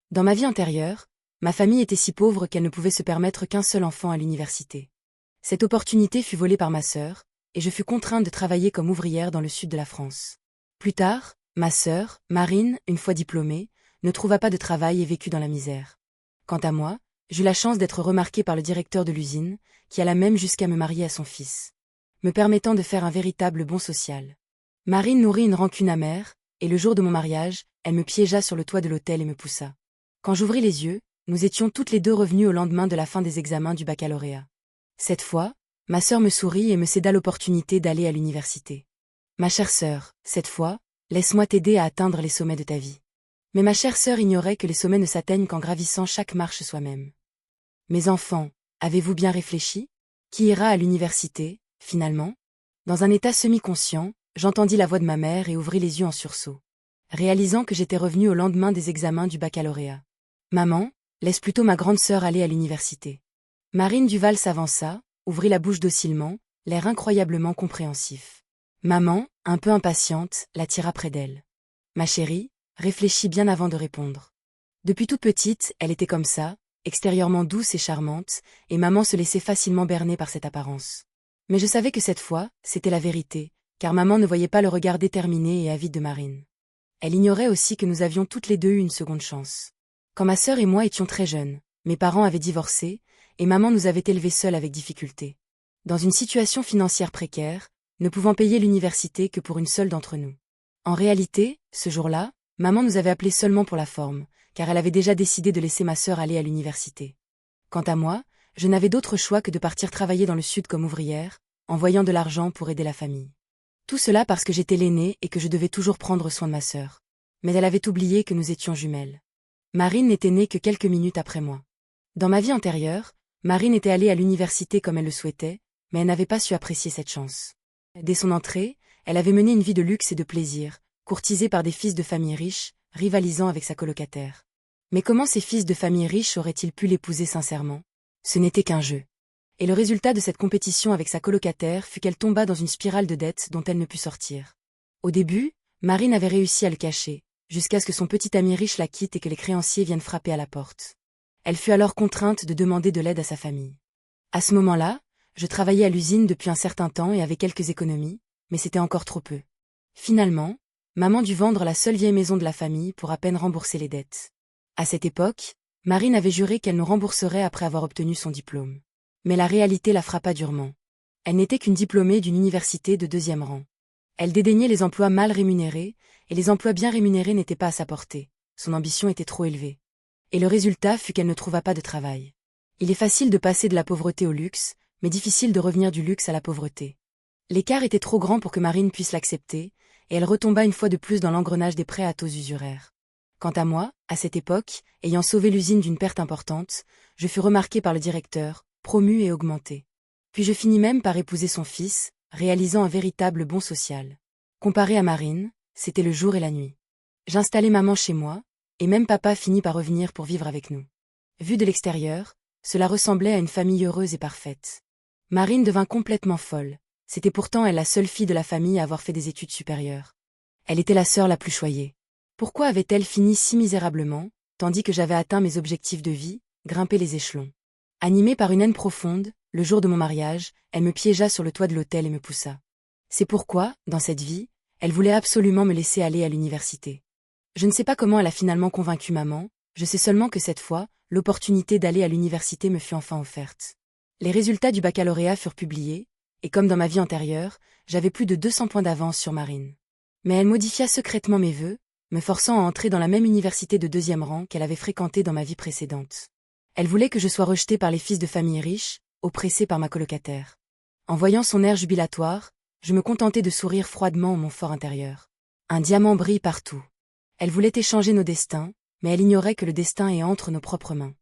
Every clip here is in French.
Dans ma vie antérieure, ma famille était si pauvre qu'elle ne pouvait se permettre qu'un seul enfant à l'université. Cette opportunité fut volée par ma sœur, et je fus contrainte de travailler comme ouvrière dans le sud de la France. Plus tard, ma sœur, Marine, une fois diplômée, ne trouva pas de travail et vécut dans la misère. Quant à moi, j'eus la chance d'être remarquée par le directeur de l'usine, qui alla même jusqu'à me marier à son fils, me permettant de faire un véritable bond social. Marine nourrit une rancune amère, et le jour de mon mariage, elle me piégea sur le toit de l'hôtel et me poussa. Quand j'ouvris les yeux, nous étions toutes les deux revenues au lendemain de la fin des examens du baccalauréat. Cette fois, ma sœur me sourit et me céda l'opportunité d'aller à l'université. Ma chère sœur, cette fois, laisse-moi t'aider à atteindre les sommets de ta vie. Mais ma chère sœur ignorait que les sommets ne s'atteignent qu'en gravissant chaque marche soi-même. Mes enfants, avez-vous bien réfléchi? Qui ira à l'université, finalement? Dans un état semi-conscient, j'entendis la voix de ma mère et ouvris les yeux en sursaut, réalisant que j'étais revenue au lendemain des examens du baccalauréat. Maman, laisse plutôt ma grande sœur aller à l'université. Marine Duval s'avança, ouvrit la bouche docilement, l'air incroyablement compréhensif. Maman, un peu impatiente, l'attira près d'elle. Ma chérie, réfléchis bien avant de répondre. Depuis toute petite, elle était comme ça, extérieurement douce et charmante, et maman se laissait facilement berner par cette apparence. Mais je savais que cette fois, c'était la vérité, car maman ne voyait pas le regard déterminé et avide de Marine. Elle ignorait aussi que nous avions toutes les deux eu une seconde chance. Quand ma sœur et moi étions très jeunes, mes parents avaient divorcé, et maman nous avait élevés seuls avec difficulté. Dans une situation financière précaire, ne pouvant payer l'université que pour une seule d'entre nous. En réalité, ce jour-là, maman nous avait appelés seulement pour la forme, car elle avait déjà décidé de laisser ma sœur aller à l'université. Quant à moi, je n'avais d'autre choix que de partir travailler dans le sud comme ouvrière, en voyant de l'argent pour aider la famille. Tout cela parce que j'étais l'aînée et que je devais toujours prendre soin de ma sœur. Mais elle avait oublié que nous étions jumelles. Marine n'était née que quelques minutes après moi. Dans ma vie antérieure, Marine était allée à l'université comme elle le souhaitait, mais elle n'avait pas su apprécier cette chance. Dès son entrée, elle avait mené une vie de luxe et de plaisir, courtisée par des fils de famille riches, rivalisant avec sa colocataire. Mais comment ces fils de famille riches auraient-ils pu l'épouser sincèrement? Ce n'était qu'un jeu. Et le résultat de cette compétition avec sa colocataire fut qu'elle tomba dans une spirale de dettes dont elle ne put sortir. Au début, Marine avait réussi à le cacher, jusqu'à ce que son petit ami riche la quitte et que les créanciers viennent frapper à la porte. Elle fut alors contrainte de demander de l'aide à sa famille. À ce moment-là, je travaillais à l'usine depuis un certain temps et avais quelques économies, mais c'était encore trop peu. Finalement, maman dut vendre la seule vieille maison de la famille pour à peine rembourser les dettes. À cette époque, Marine avait juré qu'elle nous rembourserait après avoir obtenu son diplôme. Mais la réalité la frappa durement. Elle n'était qu'une diplômée d'une université de 2e rang. Elle dédaignait les emplois mal rémunérés, et les emplois bien rémunérés n'étaient pas à sa portée. Son ambition était trop élevée. Et le résultat fut qu'elle ne trouva pas de travail. Il est facile de passer de la pauvreté au luxe, mais difficile de revenir du luxe à la pauvreté. L'écart était trop grand pour que Marine puisse l'accepter, et elle retomba une fois de plus dans l'engrenage des prêts à taux usuraires. Quant à moi, à cette époque, ayant sauvé l'usine d'une perte importante, je fus remarquée par le directeur, promue et augmentée. Puis je finis même par épouser son fils, réalisant un véritable bond social. Comparé à Marine, c'était le jour et la nuit. J'installai maman chez moi, et même papa finit par revenir pour vivre avec nous. Vu de l'extérieur, cela ressemblait à une famille heureuse et parfaite. Marine devint complètement folle. C'était pourtant elle la seule fille de la famille à avoir fait des études supérieures. Elle était la sœur la plus choyée. Pourquoi avait-elle fini si misérablement, tandis que j'avais atteint mes objectifs de vie, grimpé les échelons? Animée par une haine profonde, le jour de mon mariage, elle me piégea sur le toit de l'hôtel et me poussa. C'est pourquoi, dans cette vie, elle voulait absolument me laisser aller à l'université. Je ne sais pas comment elle a finalement convaincu maman, je sais seulement que cette fois, l'opportunité d'aller à l'université me fut enfin offerte. Les résultats du baccalauréat furent publiés, et comme dans ma vie antérieure, j'avais plus de 200 points d'avance sur Marine. Mais elle modifia secrètement mes vœux, me forçant à entrer dans la même université de 2e rang qu'elle avait fréquentée dans ma vie précédente. Elle voulait que je sois rejetée par les fils de famille riches, oppressée par ma colocataire. En voyant son air jubilatoire, je me contentais de sourire froidement en mon fort intérieur. Un diamant brille partout. Elle voulait échanger nos destins, mais elle ignorait que le destin est entre nos propres mains.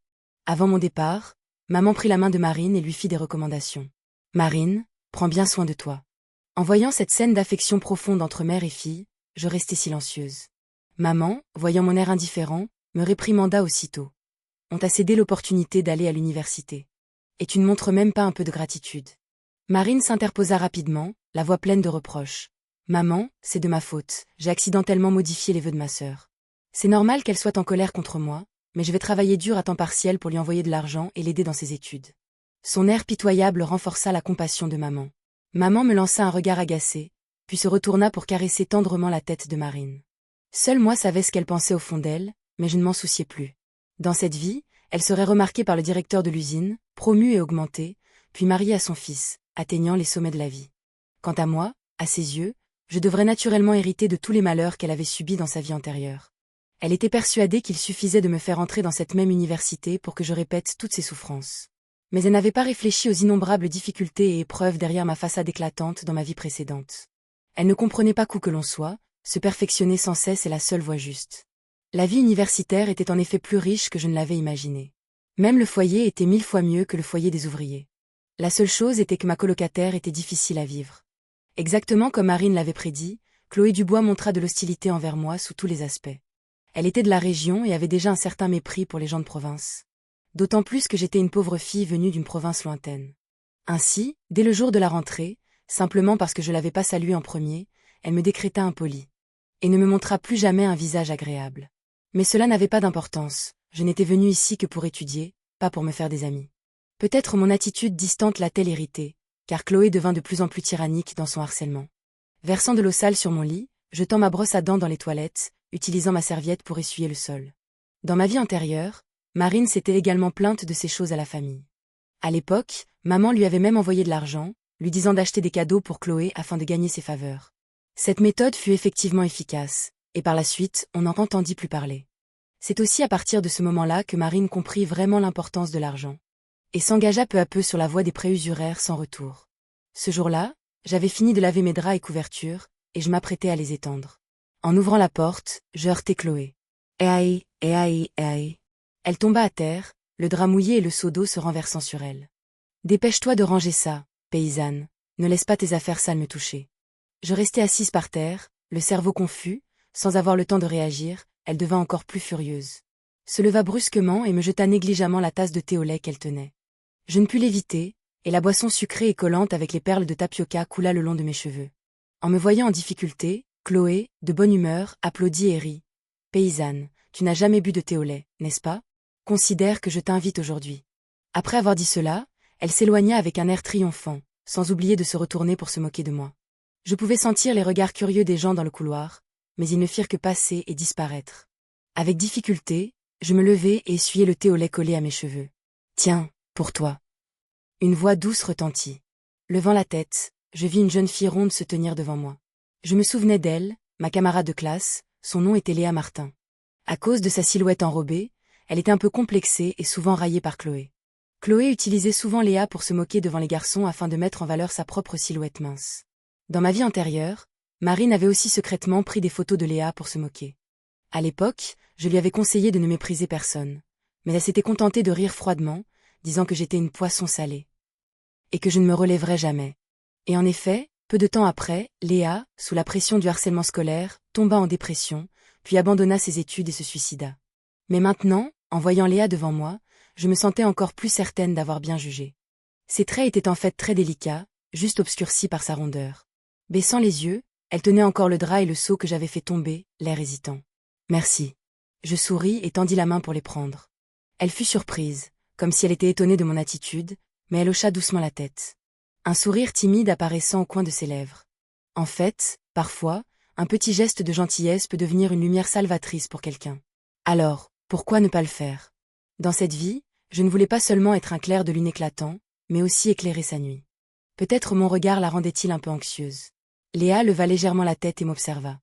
Avant mon départ, maman prit la main de Marine et lui fit des recommandations. Marine, prends bien soin de toi. En voyant cette scène d'affection profonde entre mère et fille, je restai silencieuse. Maman, voyant mon air indifférent, me réprimanda aussitôt. On t'a cédé l'opportunité d'aller à l'université. Et tu ne montres même pas un peu de gratitude. Marine s'interposa rapidement, la voix pleine de reproches. Maman, c'est de ma faute, j'ai accidentellement modifié les vœux de ma sœur. C'est normal qu'elle soit en colère contre moi, mais je vais travailler dur à temps partiel pour lui envoyer de l'argent et l'aider dans ses études. » Son air pitoyable renforça la compassion de maman. Maman me lança un regard agacé, puis se retourna pour caresser tendrement la tête de Marine. Seule moi savais ce qu'elle pensait au fond d'elle, mais je ne m'en souciais plus. Dans cette vie, elle serait remarquée par le directeur de l'usine, promue et augmentée, puis mariée à son fils, atteignant les sommets de la vie. Quant à moi, à ses yeux, je devrais naturellement hériter de tous les malheurs qu'elle avait subis dans sa vie antérieure. Elle était persuadée qu'il suffisait de me faire entrer dans cette même université pour que je répète toutes ses souffrances. Mais elle n'avait pas réfléchi aux innombrables difficultés et épreuves derrière ma façade éclatante dans ma vie précédente. Elle ne comprenait pas qu'où que l'on soit, se perfectionner sans cesse est la seule voie juste. La vie universitaire était en effet plus riche que je ne l'avais imaginé. Même le foyer était 1000 fois mieux que le foyer des ouvriers. La seule chose était que ma colocataire était difficile à vivre. Exactement comme Marine l'avait prédit, Chloé Dubois montra de l'hostilité envers moi sous tous les aspects. Elle était de la région et avait déjà un certain mépris pour les gens de province. D'autant plus que j'étais une pauvre fille venue d'une province lointaine. Ainsi, dès le jour de la rentrée, simplement parce que je l'avais pas saluée en premier, elle me décréta impolie. Et ne me montra plus jamais un visage agréable. Mais cela n'avait pas d'importance, je n'étais venue ici que pour étudier, pas pour me faire des amis. Peut-être mon attitude distante l'a-t-elle irritée, car Chloé devint de plus en plus tyrannique dans son harcèlement. Versant de l'eau sale sur mon lit, jetant ma brosse à dents dans les toilettes, utilisant ma serviette pour essuyer le sol. Dans ma vie antérieure, Marine s'était également plainte de ces choses à la famille. À l'époque, maman lui avait même envoyé de l'argent, lui disant d'acheter des cadeaux pour Chloé afin de gagner ses faveurs. Cette méthode fut effectivement efficace, et par la suite, on n'en entendit plus parler. C'est aussi à partir de ce moment-là que Marine comprit vraiment l'importance de l'argent, et s'engagea peu à peu sur la voie des prêts usuraires sans retour. Ce jour-là, j'avais fini de laver mes draps et couvertures, et je m'apprêtais à les étendre. En ouvrant la porte, je heurtai Chloé. Aïe. Elle tomba à terre, le drap mouillé et le seau d'eau se renversant sur elle. Dépêche-toi de ranger ça, paysanne, ne laisse pas tes affaires sales me toucher. Je restai assise par terre, le cerveau confus, sans avoir le temps de réagir, elle devint encore plus furieuse. Se leva brusquement et me jeta négligemment la tasse de thé au lait qu'elle tenait. Je ne pus l'éviter, et la boisson sucrée et collante avec les perles de tapioca coula le long de mes cheveux. En me voyant en difficulté, Chloé, de bonne humeur, applaudit et rit. Paysanne, tu n'as jamais bu de thé au lait, n'est-ce pas? Considère que je t'invite aujourd'hui. Après avoir dit cela, elle s'éloigna avec un air triomphant, sans oublier de se retourner pour se moquer de moi. Je pouvais sentir les regards curieux des gens dans le couloir, mais ils ne firent que passer et disparaître. Avec difficulté, je me levai et essuyai le thé au lait collé à mes cheveux. Tiens, pour toi. Une voix douce retentit. Levant la tête, je vis une jeune fille ronde se tenir devant moi. Je me souvenais d'elle, ma camarade de classe, son nom était Léa Martin. À cause de sa silhouette enrobée, elle était un peu complexée et souvent raillée par Chloé. Chloé utilisait souvent Léa pour se moquer devant les garçons afin de mettre en valeur sa propre silhouette mince. Dans ma vie antérieure, Marine avait aussi secrètement pris des photos de Léa pour se moquer. À l'époque, je lui avais conseillé de ne mépriser personne, mais elle s'était contentée de rire froidement, disant que j'étais une poisson salée. Et que je ne me relèverais jamais. Et en effet, peu de temps après, Léa, sous la pression du harcèlement scolaire, tomba en dépression, puis abandonna ses études et se suicida. Mais maintenant, en voyant Léa devant moi, je me sentais encore plus certaine d'avoir bien jugé. Ses traits étaient en fait très délicats, juste obscurcis par sa rondeur. Baissant les yeux, elle tenait encore le drap et le seau que j'avais fait tomber, l'air hésitant. Merci. Je souris et tendis la main pour les prendre. Elle fut surprise, comme si elle était étonnée de mon attitude, mais elle hocha doucement la tête. Un sourire timide apparaissant au coin de ses lèvres. En fait, parfois, un petit geste de gentillesse peut devenir une lumière salvatrice pour quelqu'un. Alors, pourquoi ne pas le faire? Dans cette vie, je ne voulais pas seulement être un clair de lune éclatant, mais aussi éclairer sa nuit. Peut-être mon regard la rendait-il un peu anxieuse. Léa leva légèrement la tête et m'observa.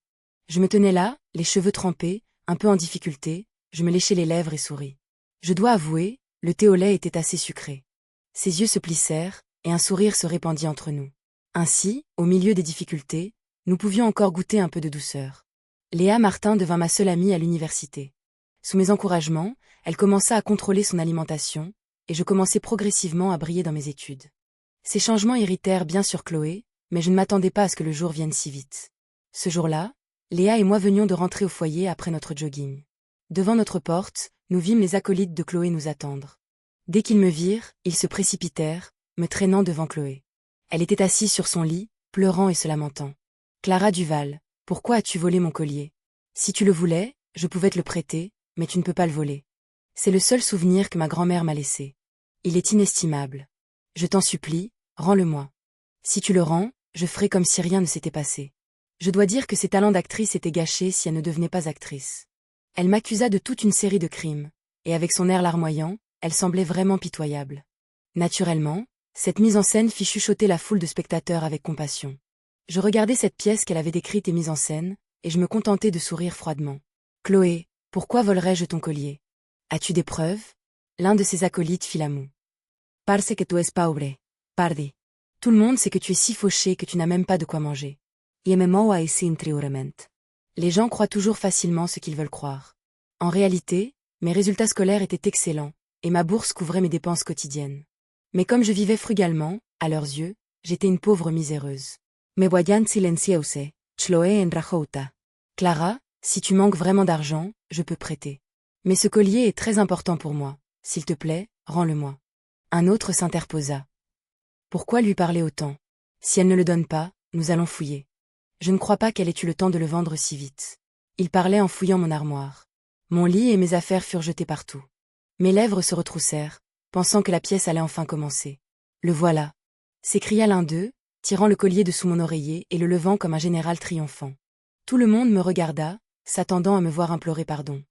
Je me tenais là, les cheveux trempés, un peu en difficulté, je me léchais les lèvres et souris. Je dois avouer, le thé au lait était assez sucré. Ses yeux se plissèrent, et un sourire se répandit entre nous. Ainsi, au milieu des difficultés, nous pouvions encore goûter un peu de douceur. Léa Martin devint ma seule amie à l'université. Sous mes encouragements, elle commença à contrôler son alimentation, et je commençai progressivement à briller dans mes études. Ces changements irritèrent bien sûr Chloé, mais je ne m'attendais pas à ce que le jour vienne si vite. Ce jour-là, Léa et moi venions de rentrer au foyer après notre jogging. Devant notre porte, nous vîmes les acolytes de Chloé nous attendre. Dès qu'ils me virent, ils se précipitèrent, me traînant devant Chloé. Elle était assise sur son lit, pleurant et se lamentant. « Clara Duval, pourquoi as-tu volé mon collier? Si tu le voulais, je pouvais te le prêter, mais tu ne peux pas le voler. » C'est le seul souvenir que ma grand-mère m'a laissé. Il est inestimable. Je t'en supplie, rends-le-moi. Si tu le rends, je ferai comme si rien ne s'était passé. Je dois dire que ses talents d'actrice étaient gâchés si elle ne devenait pas actrice. Elle m'accusa de toute une série de crimes, et avec son air larmoyant, elle semblait vraiment pitoyable. Naturellement, cette mise en scène fit chuchoter la foule de spectateurs avec compassion. Je regardais cette pièce qu'elle avait décrite et mise en scène, et je me contentais de sourire froidement. « Chloé, pourquoi volerais-je ton collier? As-tu des preuves ?» L'un de ses acolytes fit la moue. « Parce que tu es pauvre, pardi. Tout le monde sait que tu es si fauché que tu n'as même pas de quoi manger. Et me moa ici intriorement. » Les gens croient toujours facilement ce qu'ils veulent croire. En réalité, mes résultats scolaires étaient excellents, et ma bourse couvrait mes dépenses quotidiennes. Mais comme je vivais frugalement, à leurs yeux, j'étais une pauvre miséreuse. Me voyant silencieuse, Chloé enrajouta. Clara, si tu manques vraiment d'argent, je peux prêter. Mais ce collier est très important pour moi. S'il te plaît, rends-le-moi. Un autre s'interposa. Pourquoi lui parler autant? Si elle ne le donne pas, nous allons fouiller. Je ne crois pas qu'elle ait eu le temps de le vendre si vite. Il parlait en fouillant mon armoire. Mon lit et mes affaires furent jetés partout. Mes lèvres se retroussèrent, pensant que la pièce allait enfin commencer. Le voilà, s'écria l'un d'eux, tirant le collier de sous mon oreiller et le levant comme un général triomphant. Tout le monde me regarda, s'attendant à me voir implorer pardon.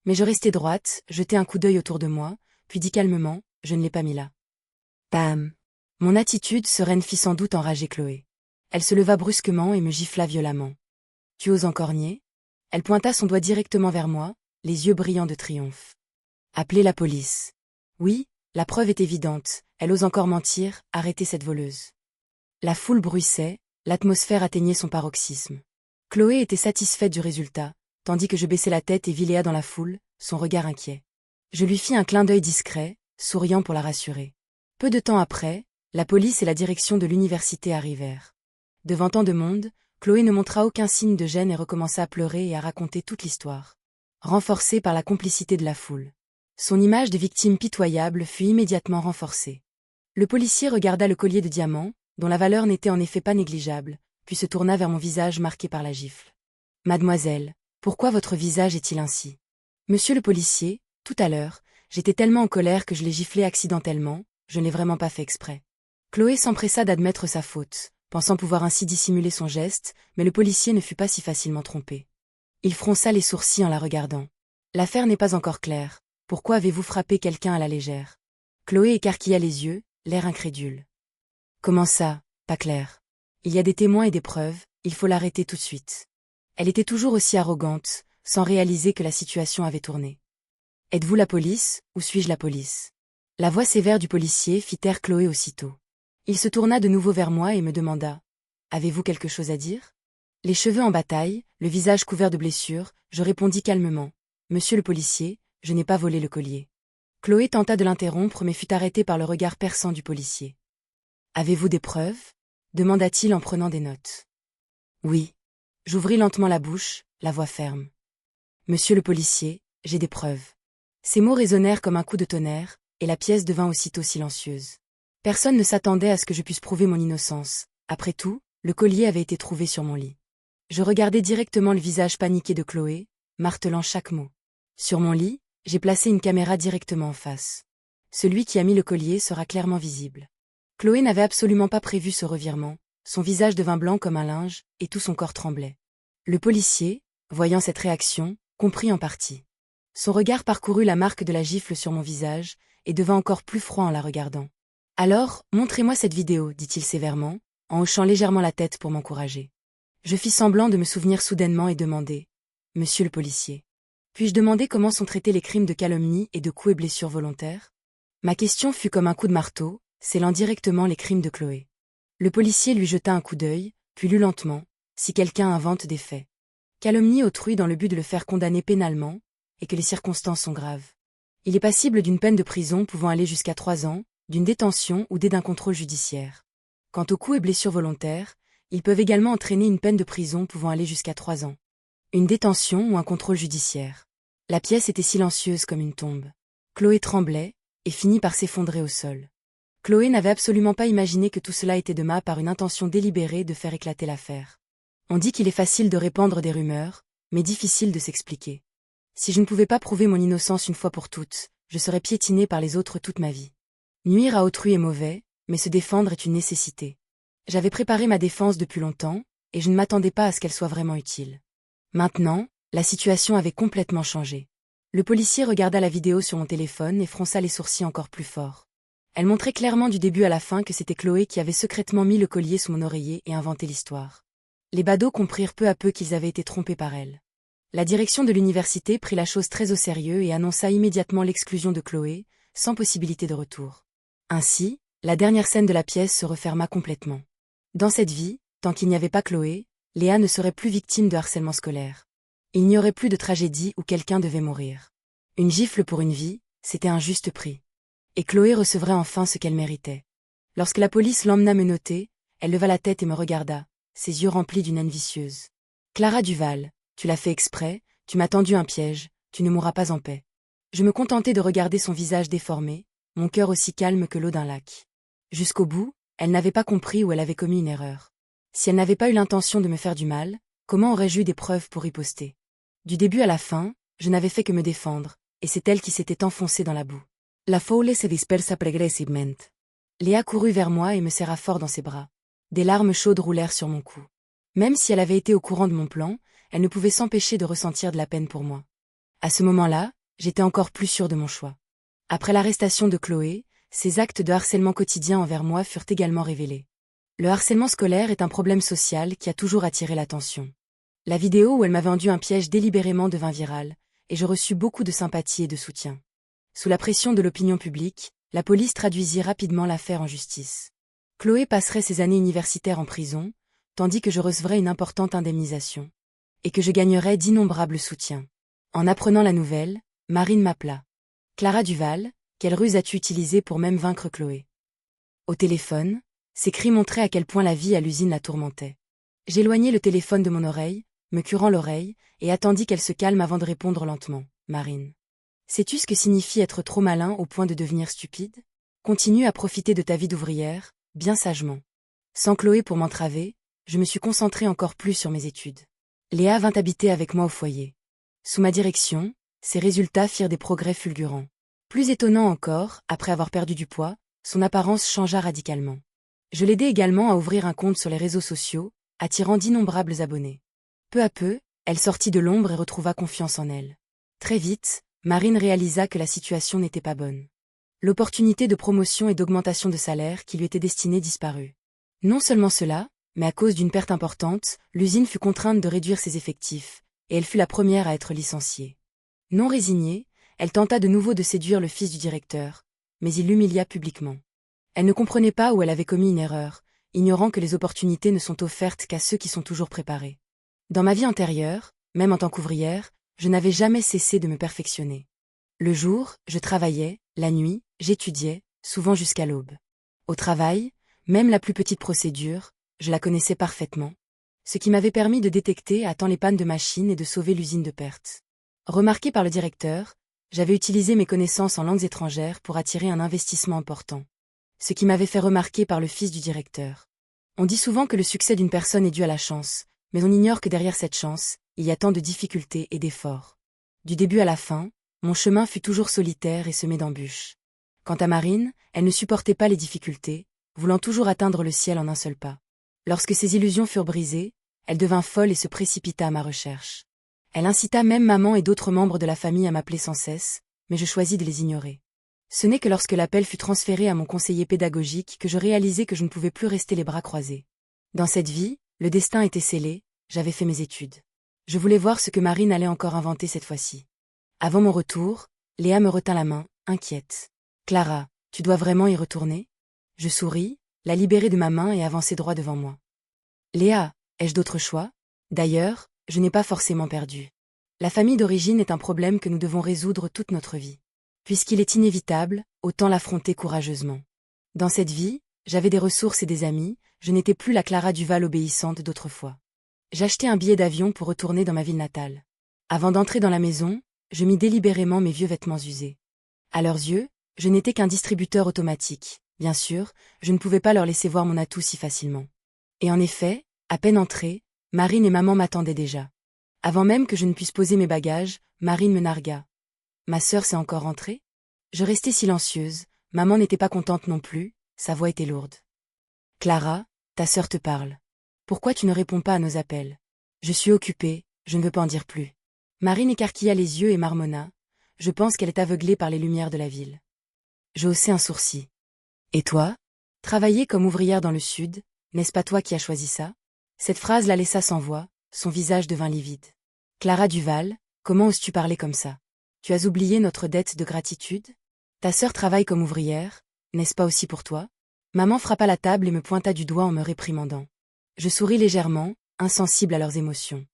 Mais je restai droite, jetai un coup d'œil autour de moi, puis dis calmement, je ne l'ai pas mis là. Bam! Mon attitude sereine fit sans doute enrager Chloé. Elle se leva brusquement et me gifla violemment. Tu oses encore nier? Elle pointa son doigt directement vers moi, les yeux brillants de triomphe. Appelez la police. Oui, la preuve est évidente, elle ose encore mentir, arrêtez cette voleuse. La foule bruissait, l'atmosphère atteignait son paroxysme. Chloé était satisfaite du résultat, tandis que je baissais la tête et viléa dans la foule, son regard inquiet. Je lui fis un clin d'œil discret, souriant pour la rassurer. Peu de temps après, la police et la direction de l'université arrivèrent. Devant tant de monde, Chloé ne montra aucun signe de gêne et recommença à pleurer et à raconter toute l'histoire. Renforcée par la complicité de la foule. Son image de victime pitoyable fut immédiatement renforcée. Le policier regarda le collier de diamants, dont la valeur n'était en effet pas négligeable, puis se tourna vers mon visage marqué par la gifle. « Mademoiselle, pourquoi votre visage est-il ainsi? » « Monsieur le policier, tout à l'heure, j'étais tellement en colère que je l'ai giflé accidentellement, je ne l'ai vraiment pas fait exprès. » Chloé s'empressa d'admettre sa faute, pensant pouvoir ainsi dissimuler son geste, mais le policier ne fut pas si facilement trompé. Il fronça les sourcils en la regardant. « L'affaire n'est pas encore claire. Pourquoi avez-vous frappé quelqu'un à la légère? » Chloé écarquilla les yeux, l'air incrédule. « Comment ça, pas clair? Il y a des témoins et des preuves, il faut l'arrêter tout de suite. » Elle était toujours aussi arrogante, sans réaliser que la situation avait tourné. « Êtes-vous la police, ou suis-je la police ?» La voix sévère du policier fit taire Chloé aussitôt. Il se tourna de nouveau vers moi et me demanda. « Avez-vous quelque chose à dire ?» Les cheveux en bataille, le visage couvert de blessures, je répondis calmement. « Monsieur le policier, je n'ai pas volé le collier. » Chloé tenta de l'interrompre mais fut arrêtée par le regard perçant du policier. « Avez-vous des preuves ?» demanda-t-il en prenant des notes. « Oui. » J'ouvris lentement la bouche, la voix ferme. « Monsieur le policier, j'ai des preuves. » Ces mots résonnèrent comme un coup de tonnerre, et la pièce devint aussitôt silencieuse. Personne ne s'attendait à ce que je puisse prouver mon innocence. Après tout, le collier avait été trouvé sur mon lit. Je regardais directement le visage paniqué de Chloé, martelant chaque mot. Sur mon lit, j'ai placé une caméra directement en face. Celui qui a mis le collier sera clairement visible. Chloé n'avait absolument pas prévu ce revirement, son visage devint blanc comme un linge, et tout son corps tremblait. Le policier, voyant cette réaction, comprit en partie. Son regard parcourut la marque de la gifle sur mon visage, et devint encore plus froid en la regardant. « Alors, montrez-moi cette vidéo, dit-il sévèrement, en hochant légèrement la tête pour m'encourager. Je fis semblant de me souvenir soudainement et demandai. « Monsieur le policier, puis-je demander comment sont traités les crimes de calomnie et de coups et blessures volontaires ?» Ma question fut comme un coup de marteau, scellant directement les crimes de Chloé. Le policier lui jeta un coup d'œil, puis lut lentement, « Si quelqu'un invente des faits. Calomnie autrui dans le but de le faire condamner pénalement, et que les circonstances sont graves. Il est passible d'une peine de prison pouvant aller jusqu'à 3 ans, d'une détention ou d'un contrôle judiciaire. Quant aux coups et blessures volontaires, ils peuvent également entraîner une peine de prison pouvant aller jusqu'à 3 ans. Une détention ou un contrôle judiciaire. » La pièce était silencieuse comme une tombe. Chloé tremblait, et finit par s'effondrer au sol. Chloé n'avait absolument pas imaginé que tout cela était de ma part une intention délibérée de faire éclater l'affaire. On dit qu'il est facile de répandre des rumeurs, mais difficile de s'expliquer. Si je ne pouvais pas prouver mon innocence une fois pour toutes, je serais piétinée par les autres toute ma vie. Nuire à autrui est mauvais, mais se défendre est une nécessité. J'avais préparé ma défense depuis longtemps, et je ne m'attendais pas à ce qu'elle soit vraiment utile. Maintenant, la situation avait complètement changé. Le policier regarda la vidéo sur mon téléphone et fronça les sourcils encore plus fort. Elle montrait clairement du début à la fin que c'était Chloé qui avait secrètement mis le collier sous mon oreiller et inventé l'histoire. Les badauds comprirent peu à peu qu'ils avaient été trompés par elle. La direction de l'université prit la chose très au sérieux et annonça immédiatement l'exclusion de Chloé, sans possibilité de retour. Ainsi, la dernière scène de la pièce se referma complètement. Dans cette vie, tant qu'il n'y avait pas Chloé, Léa ne serait plus victime de harcèlement scolaire. Il n'y aurait plus de tragédie où quelqu'un devait mourir. Une gifle pour une vie, c'était un juste prix. Et Chloé recevrait enfin ce qu'elle méritait. Lorsque la police l'emmena menottée, elle leva la tête et me regarda, ses yeux remplis d'une haine vicieuse. « Clara Duval, tu l'as fait exprès, tu m'as tendu un piège, tu ne mourras pas en paix. » Je me contentais de regarder son visage déformé, mon cœur aussi calme que l'eau d'un lac. Jusqu'au bout, elle n'avait pas compris où elle avait commis une erreur. Si elle n'avait pas eu l'intention de me faire du mal, comment aurais-je eu des preuves pour riposter? Du début à la fin, je n'avais fait que me défendre, et c'est elle qui s'était enfoncée dans la boue. La foule se dispersa progressivement. Léa courut vers moi et me serra fort dans ses bras. Des larmes chaudes roulèrent sur mon cou. Même si elle avait été au courant de mon plan, elle ne pouvait s'empêcher de ressentir de la peine pour moi. À ce moment-là, j'étais encore plus sûre de mon choix. Après l'arrestation de Chloé, ses actes de harcèlement quotidien envers moi furent également révélés. Le harcèlement scolaire est un problème social qui a toujours attiré l'attention. La vidéo où elle m'a vendu un piège délibérément devint virale, et je reçus beaucoup de sympathie et de soutien. Sous la pression de l'opinion publique, la police traduisit rapidement l'affaire en justice. Chloé passerait ses années universitaires en prison, tandis que je recevrais une importante indemnisation. Et que je gagnerais d'innombrables soutiens. En apprenant la nouvelle, Marine m'appela. « Clara Duval, quelle ruse as-tu utilisée pour même vaincre Chloé ?» Au téléphone, ses cris montraient à quel point la vie à l'usine la tourmentait. J'éloignai le téléphone de mon oreille, me curant l'oreille, et attendis qu'elle se calme avant de répondre lentement. « Marine. Sais-tu ce que signifie être trop malin au point de devenir stupide? Continue à profiter de ta vie d'ouvrière, bien sagement. » Sans Chloé pour m'entraver, je me suis concentrée encore plus sur mes études. Léa vint habiter avec moi au foyer. Sous ma direction, ses résultats firent des progrès fulgurants. Plus étonnant encore, après avoir perdu du poids, son apparence changea radicalement. Je l'aidai également à ouvrir un compte sur les réseaux sociaux, attirant d'innombrables abonnés. Peu à peu, elle sortit de l'ombre et retrouva confiance en elle. Très vite, Marine réalisa que la situation n'était pas bonne. L'opportunité de promotion et d'augmentation de salaire qui lui était destinée disparut. Non seulement cela, mais à cause d'une perte importante, l'usine fut contrainte de réduire ses effectifs, et elle fut la première à être licenciée. Non résignée, elle tenta de nouveau de séduire le fils du directeur, mais il l'humilia publiquement. Elle ne comprenait pas où elle avait commis une erreur, ignorant que les opportunités ne sont offertes qu'à ceux qui sont toujours préparés. Dans ma vie antérieure, même en tant qu'ouvrière, je n'avais jamais cessé de me perfectionner. Le jour, je travaillais, la nuit, j'étudiais, souvent jusqu'à l'aube. Au travail, même la plus petite procédure, je la connaissais parfaitement, ce qui m'avait permis de détecter à temps les pannes de machines et de sauver l'usine de perte. Remarqué par le directeur, j'avais utilisé mes connaissances en langues étrangères pour attirer un investissement important. Ce qui m'avait fait remarquer par le fils du directeur. On dit souvent que le succès d'une personne est dû à la chance, mais on ignore que derrière cette chance, il y a tant de difficultés et d'efforts. Du début à la fin, mon chemin fut toujours solitaire et semé d'embûches. Quant à Marine, elle ne supportait pas les difficultés, voulant toujours atteindre le ciel en un seul pas. Lorsque ses illusions furent brisées, elle devint folle et se précipita à ma recherche. Elle incita même maman et d'autres membres de la famille à m'appeler sans cesse, mais je choisis de les ignorer. Ce n'est que lorsque l'appel fut transféré à mon conseiller pédagogique que je réalisai que je ne pouvais plus rester les bras croisés. Dans cette vie, le destin était scellé, j'avais fait mes études. Je voulais voir ce que Marine allait encore inventer cette fois-ci. Avant mon retour, Léa me retint la main, inquiète. « Clara, tu dois vraiment y retourner ?» Je souris, la libérai de ma main et avançai droit devant moi. « Léa, ai-je d'autres choix? D'ailleurs, je n'ai pas forcément perdu. La famille d'origine est un problème que nous devons résoudre toute notre vie. Puisqu'il est inévitable, autant l'affronter courageusement. Dans cette vie, j'avais des ressources et des amis, je n'étais plus la Clara Duval obéissante d'autrefois. J'achetai un billet d'avion pour retourner dans ma ville natale. Avant d'entrer dans la maison, je mis délibérément mes vieux vêtements usés. À leurs yeux, je n'étais qu'un distributeur automatique. Bien sûr, je ne pouvais pas leur laisser voir mon atout si facilement. Et en effet, à peine entrée, Marine et maman m'attendaient déjà. Avant même que je ne puisse poser mes bagages, Marine me nargua. Ma sœur s'est encore rentrée? Je restai silencieuse, maman n'était pas contente non plus, sa voix était lourde. Clara, ta sœur te parle. Pourquoi tu ne réponds pas à nos appels? Je suis occupée, je ne veux pas en dire plus. Marine écarquilla les yeux et marmonna. Je pense qu'elle est aveuglée par les lumières de la ville. Je haussai un sourcil. Et toi? Travailler comme ouvrière dans le sud, n'est-ce pas toi qui as choisi ça? Cette phrase la laissa sans voix, son visage devint livide. Clara Duval, comment oses-tu parler comme ça? Tu as oublié notre dette de gratitude? Ta sœur travaille comme ouvrière, n'est-ce pas aussi pour toi? Maman frappa la table et me pointa du doigt en me réprimandant. Je souris légèrement, insensible à leurs émotions.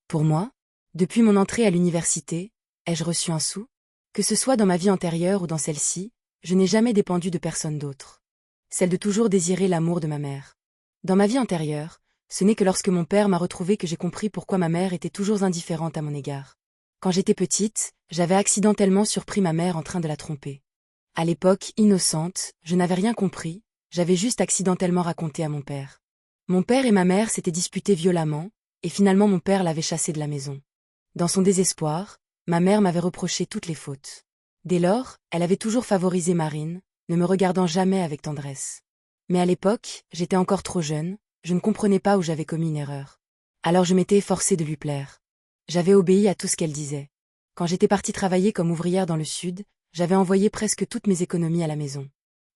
Pour moi? Depuis mon entrée à l'université, ai-je reçu un sou? Que ce soit dans ma vie antérieure ou dans celle-ci, je n'ai jamais dépendu de personne d'autre. Celle de toujours désirer l'amour de ma mère. Dans ma vie antérieure, ce n'est que lorsque mon père m'a retrouvée que j'ai compris pourquoi ma mère était toujours indifférente à mon égard. Quand j'étais petite, j'avais accidentellement surpris ma mère en train de la tromper. À l'époque, innocente, je n'avais rien compris, j'avais juste accidentellement raconté à mon père. Mon père et ma mère s'étaient disputés violemment, et finalement mon père l'avait chassée de la maison. Dans son désespoir, ma mère m'avait reproché toutes les fautes. Dès lors, elle avait toujours favorisé Marine, ne me regardant jamais avec tendresse. Mais à l'époque, j'étais encore trop jeune, je ne comprenais pas où j'avais commis une erreur. Alors je m'étais efforcée de lui plaire. J'avais obéi à tout ce qu'elle disait. Quand j'étais partie travailler comme ouvrière dans le sud, j'avais envoyé presque toutes mes économies à la maison.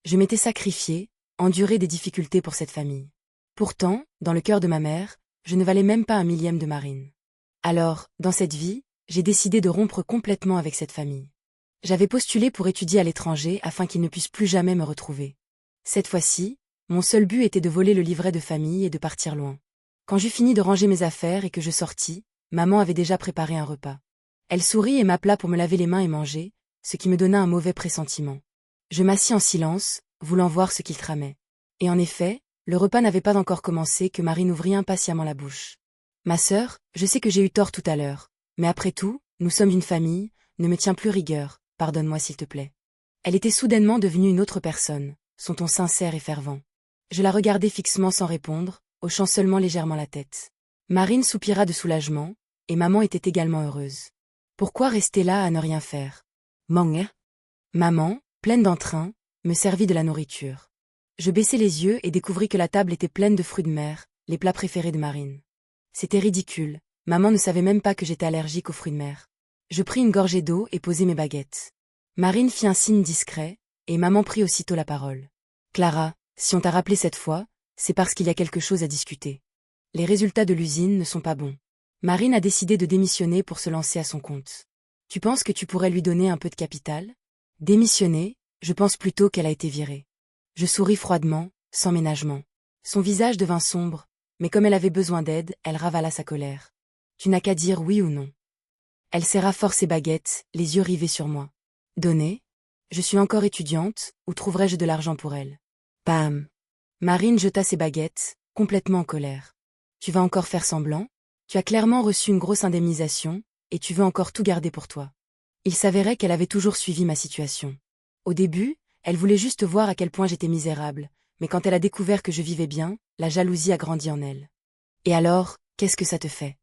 Je m'étais sacrifiée, enduré des difficultés pour cette famille. Pourtant, dans le cœur de ma mère, je ne valais même pas un millième de Marine. Alors, dans cette vie, j'ai décidé de rompre complètement avec cette famille. J'avais postulé pour étudier à l'étranger afin qu'ils ne puissent plus jamais me retrouver. Cette fois-ci, mon seul but était de voler le livret de famille et de partir loin. Quand j'eus fini de ranger mes affaires et que je sortis, maman avait déjà préparé un repas. Elle sourit et m'appela pour me laver les mains et manger, ce qui me donna un mauvais pressentiment. Je m'assis en silence, voulant voir ce qu'il tramait. Et en effet, le repas n'avait pas encore commencé que Marine ouvrit impatiemment la bouche. Ma sœur, je sais que j'ai eu tort tout à l'heure, mais après tout, nous sommes une famille, ne me tiens plus rigueur, pardonne-moi s'il te plaît. Elle était soudainement devenue une autre personne, son ton sincère et fervent. Je la regardai fixement sans répondre, hochant seulement légèrement la tête. Marine soupira de soulagement, et maman était également heureuse. Pourquoi rester là à ne rien faire? Mange. Maman, pleine d'entrain, me servit de la nourriture. Je baissai les yeux et découvris que la table était pleine de fruits de mer, les plats préférés de Marine. C'était ridicule, maman ne savait même pas que j'étais allergique aux fruits de mer. Je pris une gorgée d'eau et posai mes baguettes. Marine fit un signe discret, et maman prit aussitôt la parole. Clara, si on t'a rappelé cette fois, c'est parce qu'il y a quelque chose à discuter. Les résultats de l'usine ne sont pas bons. Marine a décidé de démissionner pour se lancer à son compte. Tu penses que tu pourrais lui donner un peu de capital? Démissionner, je pense plutôt qu'elle a été virée. Je souris froidement, sans ménagement. Son visage devint sombre, mais comme elle avait besoin d'aide, elle ravala sa colère. Tu n'as qu'à dire oui ou non. Elle serra fort ses baguettes, les yeux rivés sur moi. Donner? Je suis encore étudiante, où trouverais-je de l'argent pour elle? Bam! Marine jeta ses baguettes, complètement en colère. Tu vas encore faire semblant? Tu as clairement reçu une grosse indemnisation, et tu veux encore tout garder pour toi. Il s'avérait qu'elle avait toujours suivi ma situation. Au début, elle voulait juste voir à quel point j'étais misérable, mais quand elle a découvert que je vivais bien, la jalousie a grandi en elle. Et alors, qu'est-ce que ça te fait?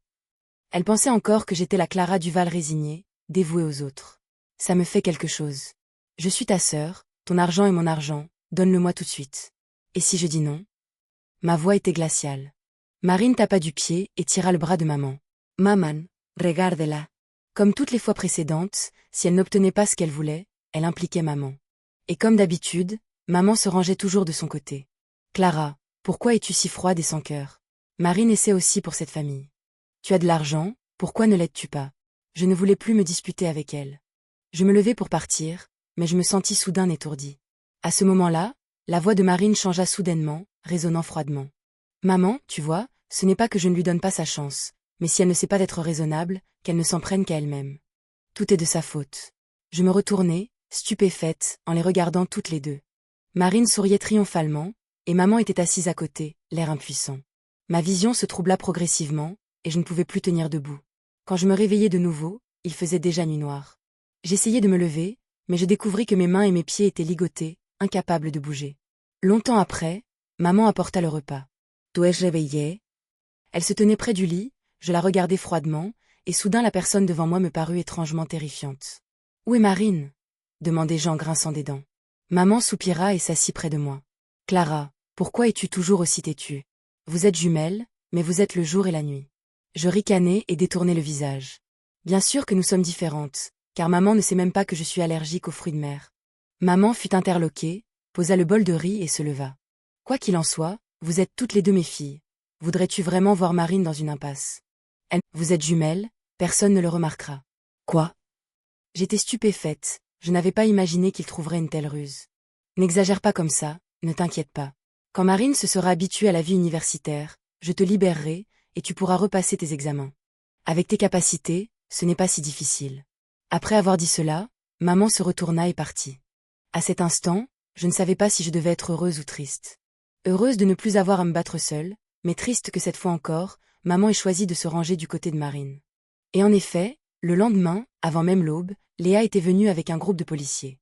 Elle pensait encore que j'étais la Clara Duval résignée, dévouée aux autres. Ça me fait quelque chose. Je suis ta sœur, ton argent est mon argent, donne-le-moi tout de suite. Et si je dis non? Ma voix était glaciale. Marine tapa du pied et tira le bras de maman. Maman, regarde-la. Comme toutes les fois précédentes, si elle n'obtenait pas ce qu'elle voulait, elle impliquait maman. Et comme d'habitude, maman se rangeait toujours de son côté. Clara, pourquoi es-tu si froide et sans cœur? Marine essaie aussi pour cette famille. Tu as de l'argent, pourquoi ne l'aides-tu pas? Je ne voulais plus me disputer avec elle. Je me levai pour partir, mais je me sentis soudain étourdi. À ce moment-là, la voix de Marine changea soudainement, résonnant froidement. Maman, tu vois, ce n'est pas que je ne lui donne pas sa chance, mais si elle ne sait pas d'être raisonnable, qu'elle ne s'en prenne qu'à elle-même. Tout est de sa faute. Je me retournai, stupéfaite, en les regardant toutes les deux. Marine souriait triomphalement, et maman était assise à côté, l'air impuissant. Ma vision se troubla progressivement, et je ne pouvais plus tenir debout. Quand je me réveillai de nouveau, il faisait déjà nuit noire. J'essayai de me lever, mais je découvris que mes mains et mes pieds étaient ligotés, incapables de bouger. Longtemps après, maman apporta le repas. Tu es réveillée? Elle se tenait près du lit, je la regardai froidement, et soudain la personne devant moi me parut étrangement terrifiante. « Où est Marine ?» demandai-je en grinçant des dents. Maman soupira et s'assit près de moi. « Clara, pourquoi es-tu toujours aussi têtue? Vous êtes jumelles, mais vous êtes le jour et la nuit. » Je ricanai et détournai le visage. Bien sûr que nous sommes différentes, car maman ne sait même pas que je suis allergique aux fruits de mer. Maman fut interloquée, posa le bol de riz et se leva. « Quoi qu'il en soit, vous êtes toutes les deux mes filles. Voudrais-tu vraiment voir Marine dans une impasse? Vous êtes jumelles, personne ne le remarquera. » Quoi? J'étais stupéfaite, je n'avais pas imaginé qu'il trouverait une telle ruse. N'exagère pas comme ça, ne t'inquiète pas. Quand Marine se sera habituée à la vie universitaire, je te libérerai, et tu pourras repasser tes examens. Avec tes capacités, ce n'est pas si difficile. Après avoir dit cela, maman se retourna et partit. À cet instant, je ne savais pas si je devais être heureuse ou triste. Heureuse de ne plus avoir à me battre seule, mais triste que cette fois encore, maman ait choisi de se ranger du côté de Marine. Et en effet, le lendemain, avant même l'aube, Léa était venue avec un groupe de policiers.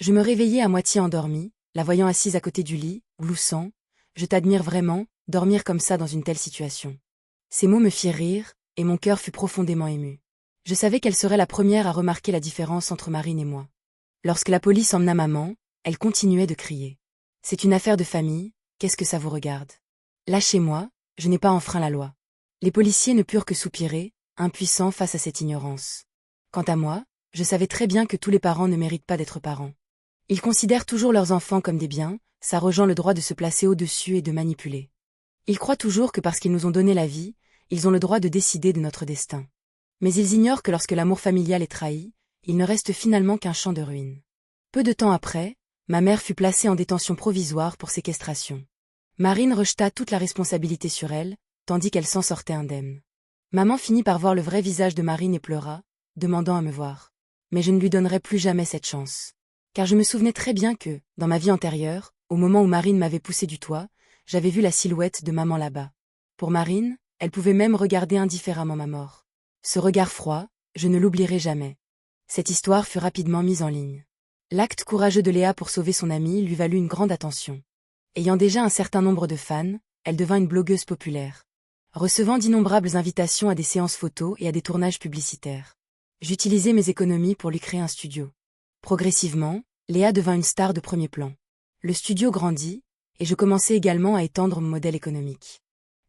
Je me réveillai à moitié endormie, la voyant assise à côté du lit, gloussant. « Je t'admire vraiment, dormir comme ça dans une telle situation. » Ces mots me firent rire, et mon cœur fut profondément ému. Je savais qu'elle serait la première à remarquer la différence entre Marine et moi. Lorsque la police emmena maman, elle continuait de crier. « C'est une affaire de famille, qu'est-ce que ça vous regarde? Lâchez-moi, je n'ai pas enfreint la loi. » Les policiers ne purent que soupirer, impuissants face à cette ignorance. Quant à moi, je savais très bien que tous les parents ne méritent pas d'être parents. Ils considèrent toujours leurs enfants comme des biens, s'arrogeant le droit de se placer au-dessus et de manipuler. Ils croient toujours que parce qu'ils nous ont donné la vie, ils ont le droit de décider de notre destin. Mais ils ignorent que lorsque l'amour familial est trahi, il ne reste finalement qu'un champ de ruines. Peu de temps après, ma mère fut placée en détention provisoire pour séquestration. Marine rejeta toute la responsabilité sur elle, tandis qu'elle s'en sortait indemne. Maman finit par voir le vrai visage de Marine et pleura, demandant à me voir. Mais je ne lui donnerai plus jamais cette chance. Car je me souvenais très bien que, dans ma vie antérieure, au moment où Marine m'avait poussé du toit, j'avais vu la silhouette de maman là-bas. Pour Marine, elle pouvait même regarder indifféremment ma mort. Ce regard froid, je ne l'oublierai jamais. Cette histoire fut rapidement mise en ligne. L'acte courageux de Léa pour sauver son amie lui valut une grande attention. Ayant déjà un certain nombre de fans, elle devint une blogueuse populaire. Recevant d'innombrables invitations à des séances photos et à des tournages publicitaires. J'utilisais mes économies pour lui créer un studio. Progressivement, Léa devint une star de premier plan. Le studio grandit, et je commençai également à étendre mon modèle économique.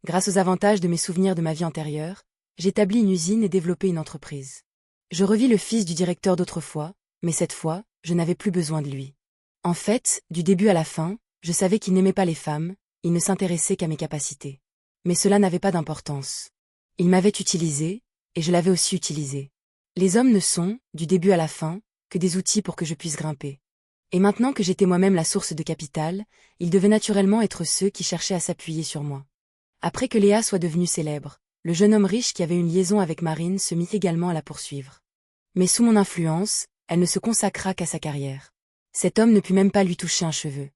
Grâce aux avantages de mes souvenirs de ma vie antérieure, j'établis une usine et développai une entreprise. Je revis le fils du directeur d'autrefois, mais cette fois, je n'avais plus besoin de lui. En fait, du début à la fin, je savais qu'il n'aimait pas les femmes, il ne s'intéressait qu'à mes capacités. Mais cela n'avait pas d'importance. Il m'avait utilisé, et je l'avais aussi utilisé. Les hommes ne sont, du début à la fin, que des outils pour que je puisse grimper. Et maintenant que j'étais moi-même la source de capital, ils devaient naturellement être ceux qui cherchaient à s'appuyer sur moi. Après que Léa soit devenue célèbre, le jeune homme riche qui avait une liaison avec Marine se mit également à la poursuivre. Mais sous mon influence, elle ne se consacra qu'à sa carrière. Cet homme ne put même pas lui toucher un cheveu.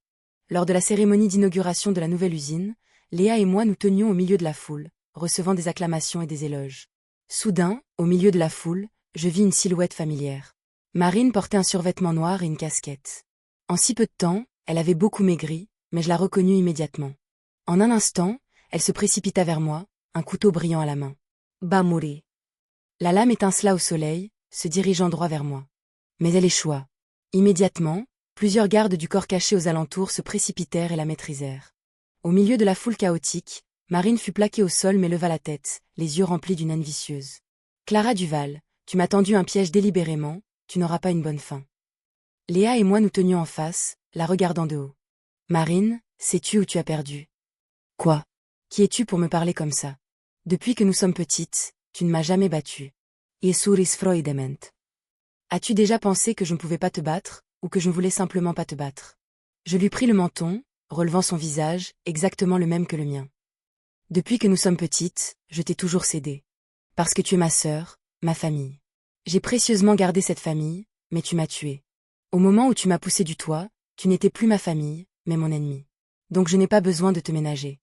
Lors de la cérémonie d'inauguration de la nouvelle usine, Léa et moi nous tenions au milieu de la foule, recevant des acclamations et des éloges. Soudain, au milieu de la foule, je vis une silhouette familière. Marine portait un survêtement noir et une casquette. En si peu de temps, elle avait beaucoup maigri, mais je la reconnus immédiatement. En un instant, elle se précipita vers moi, un couteau brillant à la main. « Bamuri !» La lame étincela au soleil, se dirigeant droit vers moi. Mais elle échoua. Immédiatement, plusieurs gardes du corps cachés aux alentours se précipitèrent et la maîtrisèrent. Au milieu de la foule chaotique, Marine fut plaquée au sol mais leva la tête, les yeux remplis d'une haine vicieuse. « Clara Duval, tu m'as tendu un piège délibérément, tu n'auras pas une bonne fin. » Léa et moi nous tenions en face, la regardant de haut. « Marine, sais-tu où tu as perdu? »« Quoi? Qui es-tu pour me parler comme ça? Depuis que nous sommes petites, tu ne m'as jamais battue. »« Iesuris freudement. » As-tu déjà pensé que je ne pouvais pas te battre, ou que je ne voulais simplement pas te battre? Je lui pris le menton, relevant son visage, exactement le même que le mien. « Depuis que nous sommes petites, je t'ai toujours cédé. Parce que tu es ma sœur, ma famille. J'ai précieusement gardé cette famille, mais tu m'as tuée. Au moment où tu m'as poussé du toit, tu n'étais plus ma famille, mais mon ennemi. Donc je n'ai pas besoin de te ménager. »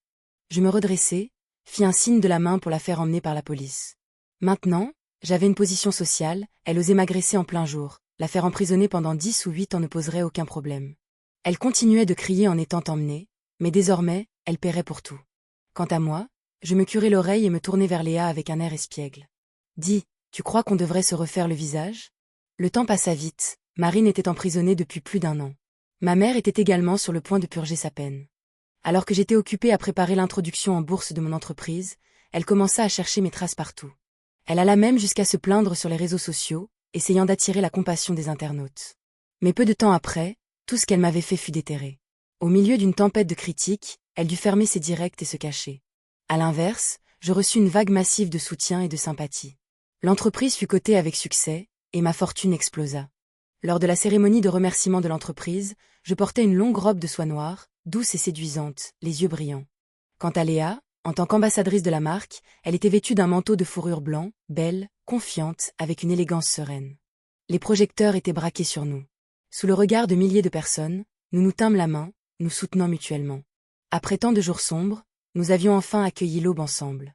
Je me redressai, fis un signe de la main pour la faire emmener par la police. Maintenant, j'avais une position sociale, elle osait m'agresser en plein jour, la faire emprisonner pendant 10 ou 8 ans ne poserait aucun problème. Elle continuait de crier en étant emmenée, mais désormais, elle paierait pour tout. Quant à moi, Je me curai l'oreille et me tournai vers Léa avec un air espiègle. Dis, tu crois qu'on devrait se refaire le visage? Le temps passa vite, Marine était emprisonnée depuis plus d'1 an. Ma mère était également sur le point de purger sa peine. Alors que j'étais occupée à préparer l'introduction en bourse de mon entreprise, elle commença à chercher mes traces partout. Elle alla même jusqu'à se plaindre sur les réseaux sociaux, essayant d'attirer la compassion des internautes. Mais peu de temps après, tout ce qu'elle m'avait fait fut déterré. Au milieu d'une tempête de critiques, elle dut fermer ses directs et se cacher. À l'inverse, je reçus une vague massive de soutien et de sympathie. L'entreprise fut cotée avec succès, et ma fortune explosa. Lors de la cérémonie de remerciement de l'entreprise, je portais une longue robe de soie noire, douce et séduisante, les yeux brillants. Quant à Léa, en tant qu'ambassadrice de la marque, elle était vêtue d'un manteau de fourrure blanc, belle, confiante, avec une élégance sereine. Les projecteurs étaient braqués sur nous. Sous le regard de milliers de personnes, nous nous tînmes la main, nous soutenant mutuellement. Après tant de jours sombres, nous avions enfin accueilli l'aube ensemble.